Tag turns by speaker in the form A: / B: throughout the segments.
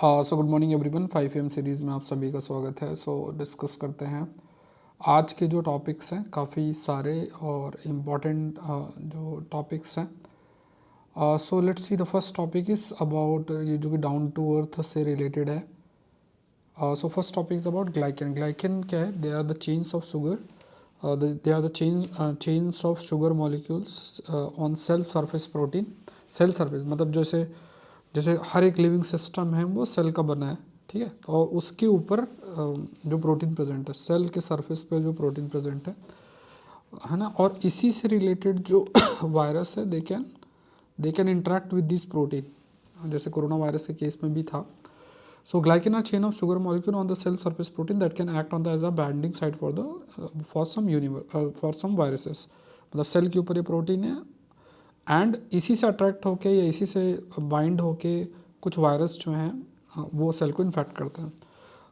A: So good morning everyone. 5 AM series में आप सभी का स्वागत है। सो डिस्कस करते हैं आज के जो टॉपिक्स हैं, काफ़ी सारे और इम्पॉर्टेंट जो टॉपिक्स हैं। So let's see the first topic is about ये जो कि डाउन टू अर्थ से रिलेटेड है। So first topic is about glycan. Glycan क्या है? They are the chains of sugar, they are the chains of sugar molecules on cell surface protein. Cell surface मतलब जैसे जैसे हर एक लिविंग सिस्टम है वो सेल का बना है, ठीक है। और उसके ऊपर जो प्रोटीन प्रेजेंट है, सेल के सरफेस पे जो प्रोटीन प्रेजेंट है ना। और इसी से रिलेटेड जो वायरस है, they can interact with this protein, जैसे कोरोना वायरस के केस में भी था। So glycan are chain of sugar molecule on the cell surface protein that can act on the as a binding site for some viruses. मतलब cell के ऊपर ये protein है एंड इसी से अट्रैक्ट होके या इसी से बाइंड होके कुछ वायरस जो हैं वो सेल को इन्फेक्ट करते हैं।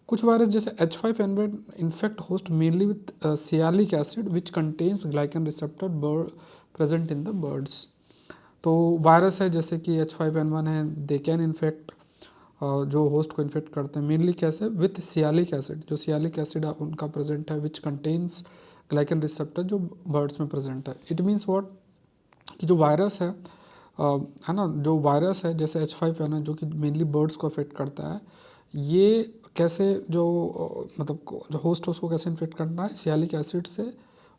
A: कुछ वायरस जैसे H5N1 infect host mainly with sialic acid which contains glycan receptor present in the birds. तो वायरस है जैसे कि H5N1 है, दे कैन इन्फेक्ट जो होस्ट को इन्फेक्ट करते हैं मेनली कैसे? With sialic acid. जो सियालिक एसिड उनका प्रेजेंट है विच कंटेन्स ग्लाइकन रिसेप्टर, जो बर्ड्स में प्रेजेंट है। इट मीन्स व्हाट कि जो वायरस है ना, जो वायरस है जैसे H5N1 जो कि मेनली बर्ड्स को अफेक्ट करता है, ये कैसे जो मतलब जो होस्ट है उसको कैसे इन्फेक्ट करना है? सियालिक एसिड से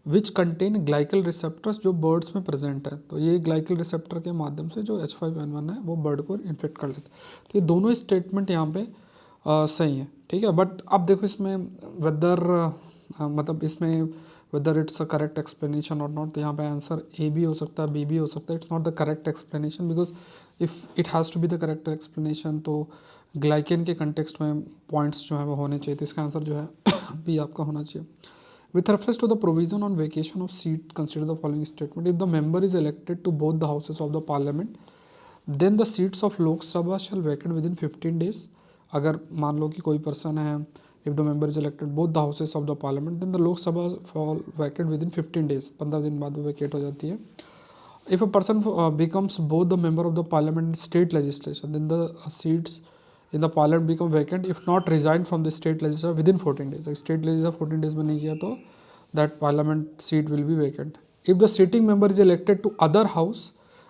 A: विच कंटेन ग्लाइकल रिसेप्टर्स जो बर्ड्स में प्रेजेंट है। तो ये ग्लाइकल रिसेप्टर के माध्यम से जो H5N1 है वो बर्ड को इन्फेक्ट कर लेता है। तो ये दोनों स्टेटमेंट यहाँ पे सही है, ठीक है। बट अब देखो इसमें वेदर मतलब इसमें whether it's a correct explanation और नॉट। तो यहाँ पे आंसर ए भी हो सकता है, बी भी हो सकता है। It's not the correct explanation because if it has to be the correct explanation तो ग्लाइकेन के कंटेक्स्ट में पॉइंट्स जो है वो होने चाहिए। तो इसका आंसर जो है बी आपका होना चाहिए। With reference to the provision on vacation of seat, consider the following statement. If the member is elected to both the houses of the parliament, then the seats of Lok Sabha shall vacate within 15 days. अगर मान लो कि कोई person है, if the member is elected both the houses of the parliament, then the Lok Sabha fall vacate within 15 days. 15 दिन बाद वो vacate हो जाती है. If a person becomes both the member of the parliament and state legislation, then the seats in the parliament become vacant if not resigned from the state legislature within 14 days. Like state legislature 14 days में नहीं किया तो that parliament seat will be vacant. If the sitting member is elected to other house,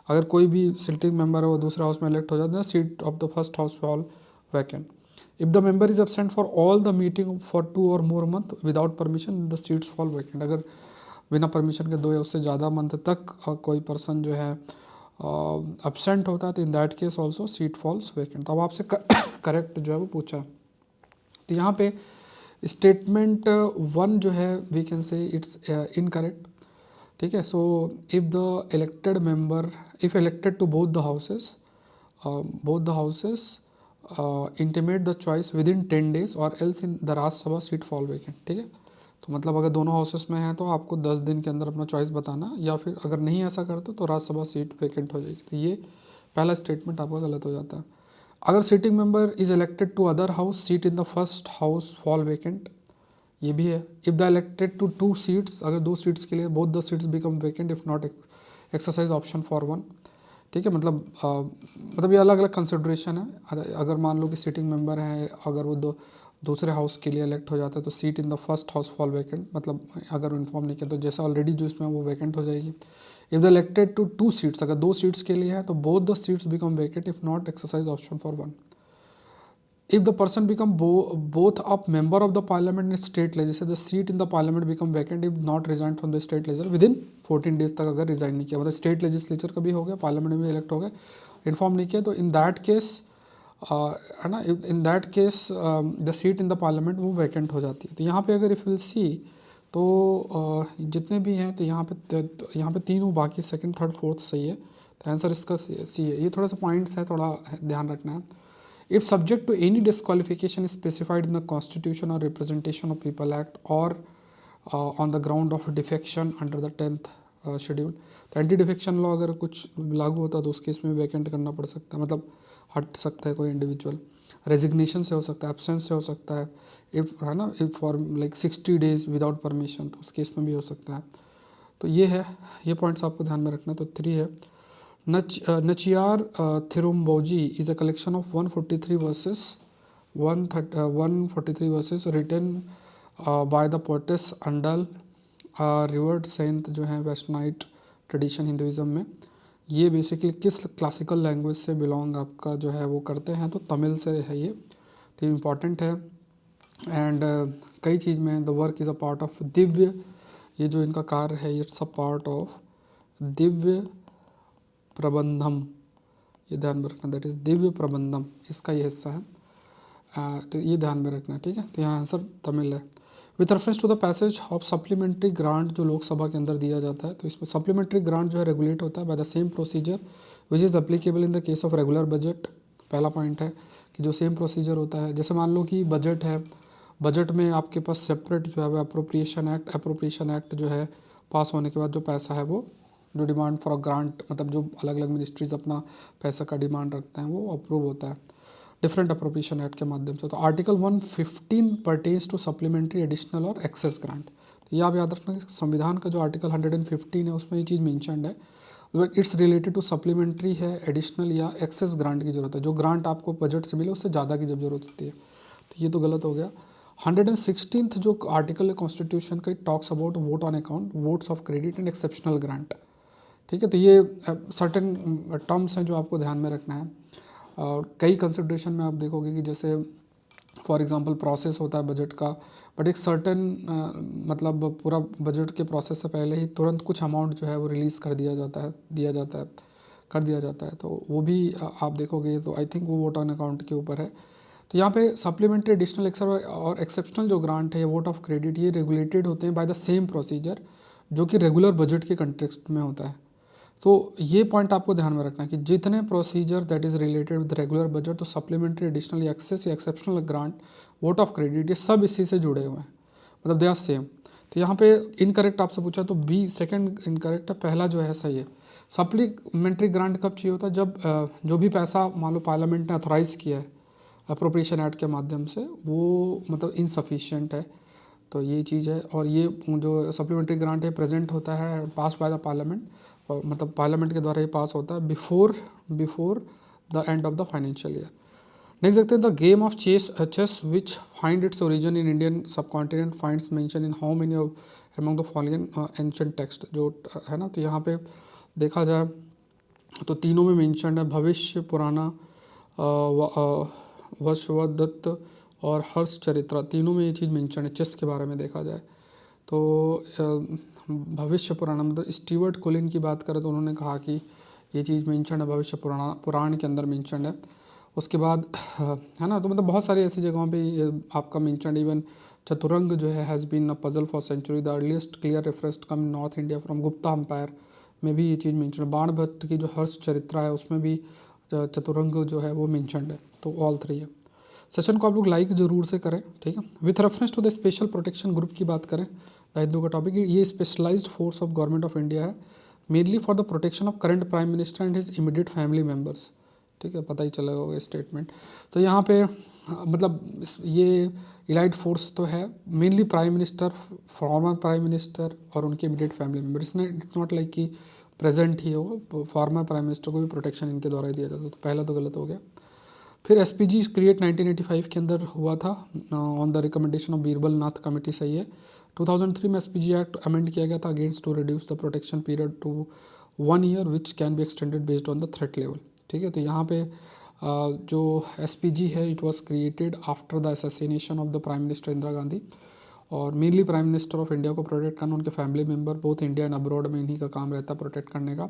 A: अगर कोई भी sitting member है वो दूसरे हाउस में elect हो जाता है, seat of the first house fall vacant. If the member is absent for all the meeting for 2 or more month without permission, the seats fall vacant. अगर बिना परमिशन के 2 या उससे ज़्यादा मंथ तक कोई पर्सन जो है एबसेंट होता है तो in that case also seat falls vacant. तो अब आपसे करेक्ट जो है वो पूछा है। तो यहाँ पे स्टेटमेंट 1 जो है we can say it's incorrect, ठीक है। So if the elected member if elected to both the houses intimate the choice within 10 days or else in the Rajya Sabha seat fall vacant, ठीक है। तो मतलब अगर दोनों हाउसेस में हैं तो आपको 10 दिन के अंदर अपना चॉइस बताना, या फिर अगर नहीं ऐसा करते तो राज्यसभा सीट वैकेंट हो जाएगी। तो ये पहला स्टेटमेंट आपका गलत हो जाता है। अगर sitting member is elected to other house, seat in the first house fall vacant, ये भी है। If the elected to 2 seats, अगर 2 सीट्स के लिए both the seats become vacant if not exercise option for 1, ठीक है। मतलब ये अलग अलग कंसिड्रेशन है। अगर मान लो कि सीटिंग मेंबर है, अगर वो दूसरे हाउस के लिए इलेक्ट हो जाता है तो seat in the first house fall vacant, मतलब अगर इन्फॉर्म नहीं किया तो जैसा ऑलरेडी जो इसमें वो वैकेंट हो जाएगी। If the elected to 2 seats, अगर 2 सीट्स के लिए है तो both the seats become vacant if not exercise option for 1। If the person become both a member of the parliament and state legislature, the seat in the parliament become vacant if not resigned from the state legislature within 14 days तक अगर resign नहीं किया, मतलब state legislature का भी हो गया, parliament में भी इलेक्ट हो गए, इन्फॉर्म नहीं किया, तो इन दैट केस है ना, इन that case the seat in the parliament वो वैकेंट हो जाती है। तो यहाँ पे अगर इफ विल सी तो जितने भी हैं तो यहाँ पे तीनों, बाकी सेकंड थर्ड फोर्थ सही है। तो आंसर इसका सी है। ये थोड़ा सा पॉइंट्स है, थोड़ा ध्यान रखना है। If subject to any disqualification specified in the Constitution or Representation of People Act or on the ground of defection under the 10th schedule, तो एंटी डिफेक्शन लॉ अगर कुछ लागू होता है तो उस केस में वैकेंट करना पड़ सकता है, मतलब हट सकता है कोई इंडिविजुअल। रेजिग्नेशन से हो सकता है, एब्सेंस से हो सकता है, इफ़ है ना, if for like 60 days without permission, तो उस केस में भी हो सकता है। तो ये है, ये पॉइंट्स आपको ध्यान में रखना। तो 3 है। Nachiyar Thirumboji is a collection of 143 verses 143 verses written by the poetess Andal revered saint जो है वेस्टर्नाइट ट्रेडिशन हिंदुइज्म में। ये बेसिकली किस क्लासिकल लैंग्वेज से बिलोंग आपका जो है वो करते हैं, तो तमिल से है ये, तो इम्पॉर्टेंट है। एंड कई चीज़ में the work is a part of Divya, ये जो इनका कार्य है it's a part of Divya Prabandham, ये ध्यान में रखना, दैट इज़ दिव्य प्रबंधम, इसका ये हिस्सा है। तो ये ध्यान में रखना है, ठीक है। तो यहाँ आंसर तमिल है। With reference to the passage of supplementary grant जो लोकसभा के अंदर दिया जाता है, तो इसमें सप्लीमेंट्री ग्रांट जो है रेगुलेट होता है by the same procedure which is applicable in the case of regular budget. पहला पॉइंट है कि जो सेम प्रोसीजर होता है, जैसे मान लो कि बजट है, बजट में आपके पास सेपरेट जो है अप्रोप्रिएशन एक्ट जो है पास होने के बाद जो पैसा है वो जो डिमांड फॉर ग्रांट, मतलब जो अलग अलग मिनिस्ट्रीज अपना पैसा का डिमांड रखते हैं वो अप्रूव होता है डिफरेंट अप्रोप्रिएशन एक्ट के माध्यम से। तो article 115 pertains to supplementary additional और एक्सेस ग्रांट। तो ये आप याद रखना कि संविधान का जो आर्टिकल 115 है उसमें ये चीज़ मेंशन्ड है, इट्स रिलेटेड टू सप्लीमेंट्री है, एडिशनल या एक्सेस ग्रांट की जरूरत है, जो ग्रांट आपको बजट से मिले उससे ज़्यादा की जब जरूरत होती है। तो ये तो गलत हो गया। 116th जो आर्टिकल है कॉन्स्टिट्यूशन का, talks about vote on account, votes of credit and exceptional grant, ठीक है। तो ये सर्टेन टर्म्स हैं जो आपको ध्यान में रखना है। कई कंसिड्रेशन में आप देखोगे कि जैसे फॉर एग्जांपल प्रोसेस होता है बजट का, बट एक सर्टेन मतलब पूरा बजट के प्रोसेस से पहले ही तुरंत कुछ अमाउंट जो है वो रिलीज़ कर दिया जाता है, कर दिया जाता है, तो वो भी आप देखोगे, तो आई थिंक वो वोट ऑन अकाउंट के ऊपर है। तो यहाँ पे सप्लीमेंट्री एडिशनल और एक्सेप्शनल जो ग्रांट है, वोट ऑफ क्रेडिट, ये रेगुलेटेड होते हैं बाय द सेम प्रोसीजर जो कि रेगुलर बजट के कंटेक्स्ट में होता है। तो ये पॉइंट आपको ध्यान में रखना है कि जितने procedure that is related with regular budget, तो सप्लीमेंट्री एडिशनल एक्सेस या exceptional grant, vote of credit, ये सब इसी से जुड़े हुए हैं, मतलब दे आर सेम। तो यहाँ पे इनकरेक्ट आपसे पूछा तो बी सेकंड इनकरेक्ट है, पहला जो है सही है। सप्लीमेंट्री ग्रांट कब चाहिए होता है, जब जो भी पैसा मान लो पार्लियामेंट ने अथोराइज़ किया है अप्रोप्रिएशन एक्ट के माध्यम से, वो मतलब इनसफिशिएंट है, तो ये चीज़ है। और ये जो सप्लीमेंट्री ग्रांट है प्रेजेंट होता है पास बाय द पार्लियामेंट, और मतलब पार्लियामेंट के द्वारा ये पास होता है before the end of the financial year. Next देखते हैं the game of chess which find its origin in Indian subcontinent finds mention in how many among the following ancient text, जो है ना। तो यहाँ पे देखा जाए तो तीनों में मेंशन है, भविष्य पुराना, वशवदत्त और हर्ष चरित्रा, तीनों में ये चीज़ मेंशन है चेस के बारे में देखा जाए तो। भविष्य पुराण मतलब स्टीवर्ट कोलिन की बात करें तो उन्होंने कहा कि ये चीज़ मेंशन है भविष्य पुराण के अंदर मेंशन है। उसके बाद है ना, तो मतलब बहुत सारी ऐसी जगहों पे ये आपका मेंशन, इवन चतुरंग जो है has been a puzzle for century, the earliest clear reference come in north India from Gupta empire में भी ये चीज़ मेंशन है। बाण भट्ट की जो हर्ष चरित्रा है उसमें भी चतुरंग जो है वो मेंशनड है, तो ऑल थ्री है। सेशन को आप लोग लाइक जरूर से करें, ठीक है। With reference to the special protection group की बात करें, हिंदू का टॉपिक, ये specialized force of government of India है, mainly for the protection of current prime minister and his immediate family members, ठीक है, पता ही चला होगा स्टेटमेंट। तो यहाँ पे मतलब ये इलाइट फोर्स तो है mainly prime minister, farmer prime minister और उनके इमीडिएट फैमिली मेम्बर, इसमें इट्स नॉट लाइक कि प्रेजेंट ही होगा, फॉर्मर प्राइम मिनिस्टर को भी प्रोटेक्शन इनके द्वारा ही दिया जाता है, तो पहला तो गलत हो गया। फिर एसपीजी क्रिएट 1985 के अंदर हुआ था on the recommendation of Birbal Nath committee, सही है। 2003 में एसपीजी एक्ट अमेंड किया गया था against to reduce the protection period to 1 year which can be extended based on the threat level, ठीक है। तो यहाँ पे जो एसपीजी है it was created after the assassination of the prime minister Indira Gandhi, और mainly prime minister of India को protect करना, उनके family member both India and abroad में इन्हीं का काम रहता है प्रोटेक्ट करने का।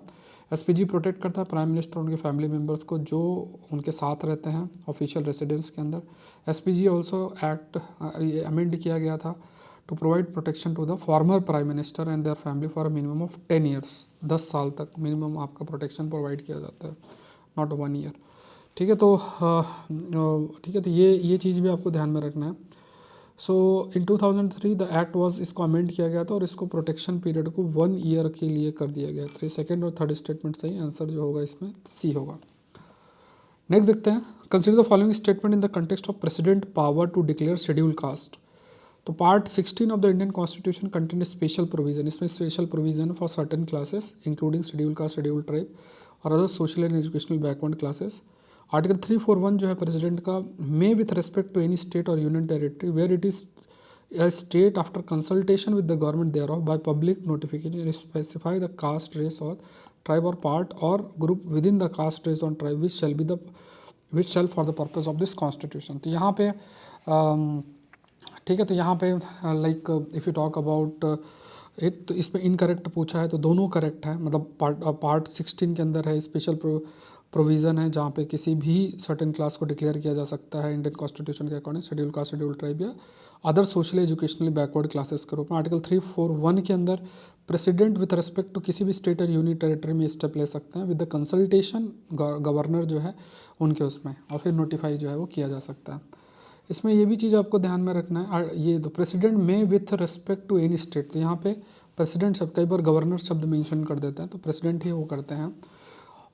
A: एसपीजी प्रोटेक्ट करता है प्राइम मिनिस्टर और उनके फैमिली मेम्बर्स को जो उनके साथ रहते हैं ऑफिशियल रेसिडेंस के अंदर। एसपीजी ऑल्सो एक्ट अमेंड किया गया था to provide protection to the former prime minister and their family for a minimum of 10 years, 10 साल तक मिनिमम आपका प्रोटेक्शन प्रोवाइड किया जाता है, नॉट 1 ईयर, ठीक है। तो ठीक है, तो ये चीज़ भी आपको ध्यान में रखना है। सो इन 2003 द एक्ट वाज, इसको अमेंड किया गया था और इसको प्रोटेक्शन पीरियड को 1 ईयर के लिए कर दिया गया। तो ये सेकंड और थर्ड स्टेटमेंट सही, आंसर जो होगा इसमें सी होगा। नेक्स्ट देखते हैं, consider the following statement in the context of president power to declare schedule caste. तो part 16 of the Indian constitution contain special provision, इसमें special provision for certain classes including schedule caste, schedule tribe और other social and educational backward classes article 341 जो है president का, may with respect to any state और union territory where it is a state after consultation with the government thereof by public notification specify the caste race or tribe or part or group within the caste race or tribe which shall for the purpose of this constitution। तो यहाँ पे ठीक है, तो यहाँ पे like if you talk about it, तो इसमें इनकरेक्ट पूछा है तो दोनों करेक्ट है, मतलब पार्ट 16 के अंदर है स्पेशल प्रोविज़न है जहाँ पे किसी भी सर्टेन क्लास को डिक्लेयर किया जा सकता है इंडियन कॉन्स्टिट्यूशन के according schedule caste, schedule tribe या other socially educationally backward classes के रूप में। आर्टिकल 341 के अंदर प्रेसिडेंट विद रिस्पेक्ट टू किसी भी स्टेट और यूनियन टेरिटरी में स्टेप ले सकते हैं विद द कंसल्टेशन गवर्नर जो है उनके उसमें, और फिर नोटिफाई जो है वो किया जा सकता है। इसमें ये भी चीज़ आपको ध्यान में रखना है, ये तो प्रेसिडेंट में with respect to any state, तो यहाँ पे प्रेसिडेंट शब्द, कई बार गवर्नर शब्द मेंशन कर देते हैं तो प्रेसिडेंट ही वो करते हैं।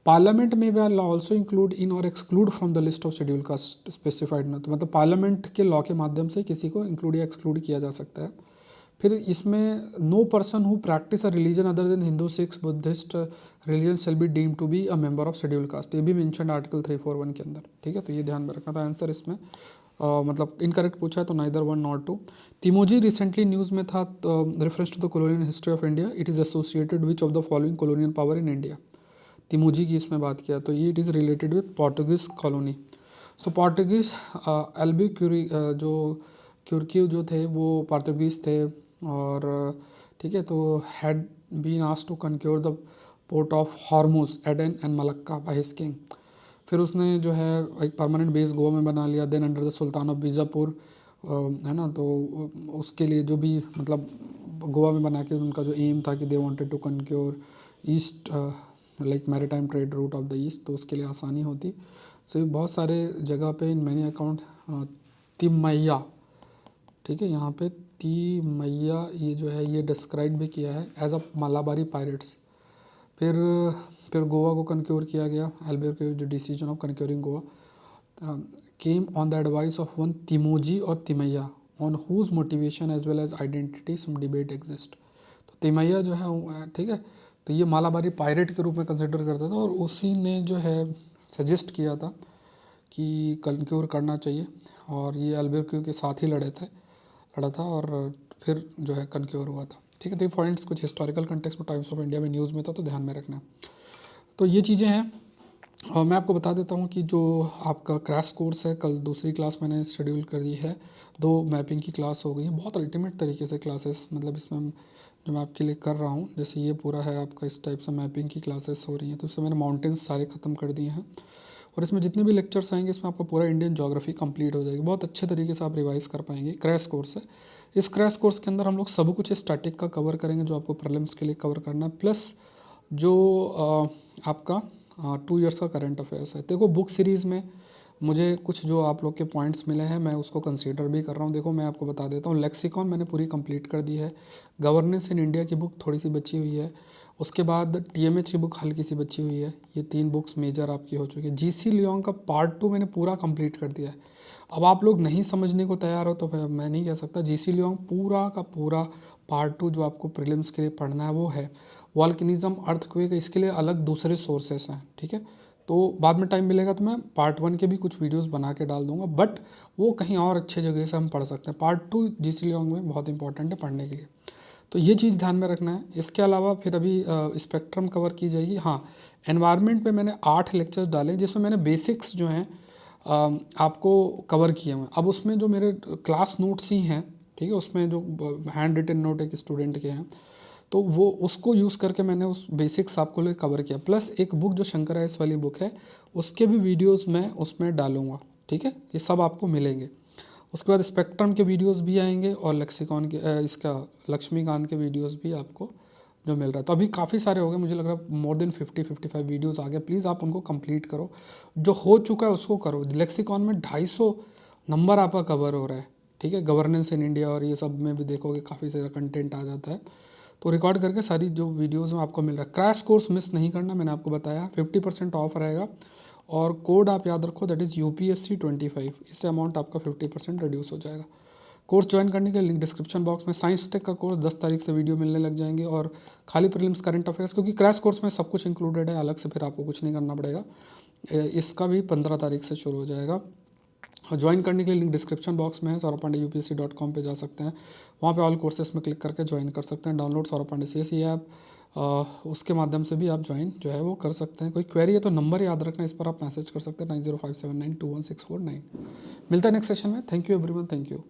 A: पार्लियामेंट में भी ऑल्सो इंक्लूड इन और exclude from the list of schedule cast specified ना, तो मतलब पार्लियामेंट के लॉ के माध्यम से किसी को इंक्लूड या एक्सक्लूड किया जा सकता है। फिर इसमें no person who practice a religion other than Hindu, Sikhs, Buddhist religion shall be deem to be a member of schedule caste, ये भी मेंशन आर्टिकल 341 के अंदर। ठीक है, तो ये ध्यान में रखना था। आंसर इसमें मतलब इनकरेक्ट पूछा है तो neither 1 not 2। Timoji recently news में था reference to the colonial history of India, it is associated which of the following colonial power in India. Timoji की इसमें बात किया तो ये it is related with Portuguese colony. So Portuguese Albuquerque जो क्यूरक्यू जो थे वो पोर्टुगीज थे, और ठीक है, तो had been asked to conquer the port of Hormuz, Aden and Malacca by his king. फिर उसने जो है एक परमानेंट बेस गोवा में बना लिया, then under the sultan of Bijapur, है ना, तो उसके लिए जो भी मतलब गोवा में बना के उनका जो एम था कि they wanted to conquer east like maritime trade route of the east, तो उसके लिए आसानी होती। सो बहुत सारे जगह पे इन मैनी अकाउंट तिमैया, ठीक है, यहाँ पे तिमैया ये जो है ये डिस्क्राइब भी किया है एज अ मालाबारी पायरेट्स। फिर गोवा को कनक्योर किया गया, एल्बुक्यूर्क जो decision of conquering Goa came on the advice of one Timoji और Timayya on whose motivation as well as identity some debate exist. तो तिमैया जो है, ठीक है, तो ये मालाबारी पायरेट के रूप में कंसिडर करता था और उसी ने जो है सजेस्ट किया था कि कनक्योर करना चाहिए, और ये एल्बुक्यूर्क के साथ ही लड़ा था और फिर जो है कनक्योर हुआ था। ठीक है, तो ये पॉइंट्स कुछ हिस्टोरिकल कंटेक्स्ट में टाइम्स ऑफ इंडिया में न्यूज़ में था तो ध्यान में रखना है। तो ये चीज़ें हैं, और मैं आपको बता देता हूँ कि जो आपका क्रैश कोर्स है, कल दूसरी क्लास मैंने शेड्यूल कर दी है, 2 मैपिंग की क्लास हो गई है, बहुत अल्टीमेट तरीके से क्लासेस, मतलब इसमें जो मैं आपके लिए कर रहा हूँ, जैसे ये पूरा है आपका इस टाइप से मैपिंग की क्लासेस हो रही हैं, तो इससे मैंने माउंटेन्स सारे ख़त्म कर दिए हैं, और इसमें जितने भी लेक्चर्स आएंगे इसमें आपका पूरा इंडियन ज्योग्राफी कंप्लीट हो जाएगी, बहुत अच्छे तरीके से आप रिवाइज कर पाएंगे। क्रैश कोर्स है, इस क्रैश कोर्स के अंदर हम लोग सब कुछ स्टैटिक का कवर करेंगे जो आपको प्रीलिम्स के लिए कवर करना है, प्लस जो आपका 2 ईयर्स का करंट अफेयर्स है। देखो बुक सीरीज़ में मुझे कुछ जो आप लोग के पॉइंट्स मिले हैं मैं उसको कंसीडर भी कर रहा हूँ। देखो मैं आपको बता देता हूँ, लेक्सिकॉन मैंने पूरी कंप्लीट कर दी है, गवर्नेंस इन इंडिया की बुक थोड़ी सी बची हुई है, उसके बाद टीएमएच की बुक हल्की सी बची हुई है, ये 3 बुक्स मेजर आपकी हो चुकी है। जीसी लियोंग का पार्ट 2 मैंने पूरा कंप्लीट कर दिया है। अब आप लोग नहीं समझने को तैयार हो तो फिर मैं नहीं कह सकता, जीसी लियोंग पूरा का पूरा पार्ट 2 जो आपको प्रीलिम्स के लिए पढ़ना है वो है। वॉल्केनिज्म, अर्थक्वेक, इसके लिए अलग दूसरे सोर्सेस हैं, ठीक है, तो बाद में टाइम मिलेगा तो मैं पार्ट 1 के भी कुछ वीडियोस बना के डाल दूंगा, बट वो कहीं और अच्छे जगह से हम पढ़ सकते हैं। पार्ट 2 जीसी लियोंग में बहुत इंपॉर्टेंट है पढ़ने के लिए, तो ये चीज़ ध्यान में रखना है। इसके अलावा फिर अभी स्पेक्ट्रम कवर की जाएगी। हाँ, एनवायरनमेंट पे मैंने 8 लेक्चर्स डाले जिसमें मैंने बेसिक्स जो हैं आपको कवर किए हुए हैं। अब उसमें जो मेरे क्लास नोट्स ही हैं, ठीक है, उसमें जो हैंड रिटन नोट एक स्टूडेंट के हैं तो वो उसको यूज़ करके मैंने उस बेसिक्स आपको लिए कवर किया, प्लस एक बुक जो शंकर आइस वाली बुक है उसके भी वीडियोस मैं उसमें डालूंगा, ठीक है, ये सब आपको मिलेंगे। उसके बाद स्पेक्ट्रम के वीडियोस भी आएंगे और लेक्सिकॉन के इसका लक्ष्मीकांत के वीडियोस भी आपको जो मिल रहा है। तो अभी काफ़ी सारे हो गए, मुझे लग रहा है मोर देन 50-55 वीडियोस आ गए। प्लीज़ आप उनको कंप्लीट करो, जो हो चुका है उसको करो। लेक्सिकॉन में 250 नंबर आपका कवर हो रहा है, ठीक है, गवर्नेंस इन इंडिया और ये सब में भी देखोगे काफ़ी सारा कंटेंट आ जाता है, तो रिकॉर्ड करके सारी जो वीडियोज़ में आपको मिल रहा है। क्रैश कोर्स मिस नहीं करना, मैंने आपको बताया 50% ऑफ रहेगा, और कोड आप याद रखो दैट इज़ UPSC 25, इससे अमाउंट आपका 50% रिड्यूस हो जाएगा। कोर्स ज्वाइन करने के लिंक डिस्क्रिप्शन बॉक्स में। साइंस टेक का कोर्स 10 तारीख से वीडियो मिलने लग जाएंगे, और खाली प्रीलिम्स करंट अफेयर्स, क्योंकि क्रैश कोर्स में सब कुछ इंक्लूडेड है, अलग से फिर आपको कुछ नहीं करना पड़ेगा। इसका भी 15 तारीख से शुरू हो जाएगा। और ज्वाइन करने के लिए लिंक डिस्क्रिप्शन बॉक्स में है, saurabh-pandey-upsc.com पे जा सकते हैं, वहाँ पे ऑल कोर्सेस में क्लिक करके ज्वाइन कर सकते हैं। Download Saurabh Pandey CSE app, उसके माध्यम से भी आप ज्वाइन जो है वो कर सकते हैं। कोई क्वेरी है तो नंबर याद रखना, इस पर आप मैसेज कर सकते हैं 9057921649। मिलता है नेक्स्ट सेशन में। Thank you everyone, thank you.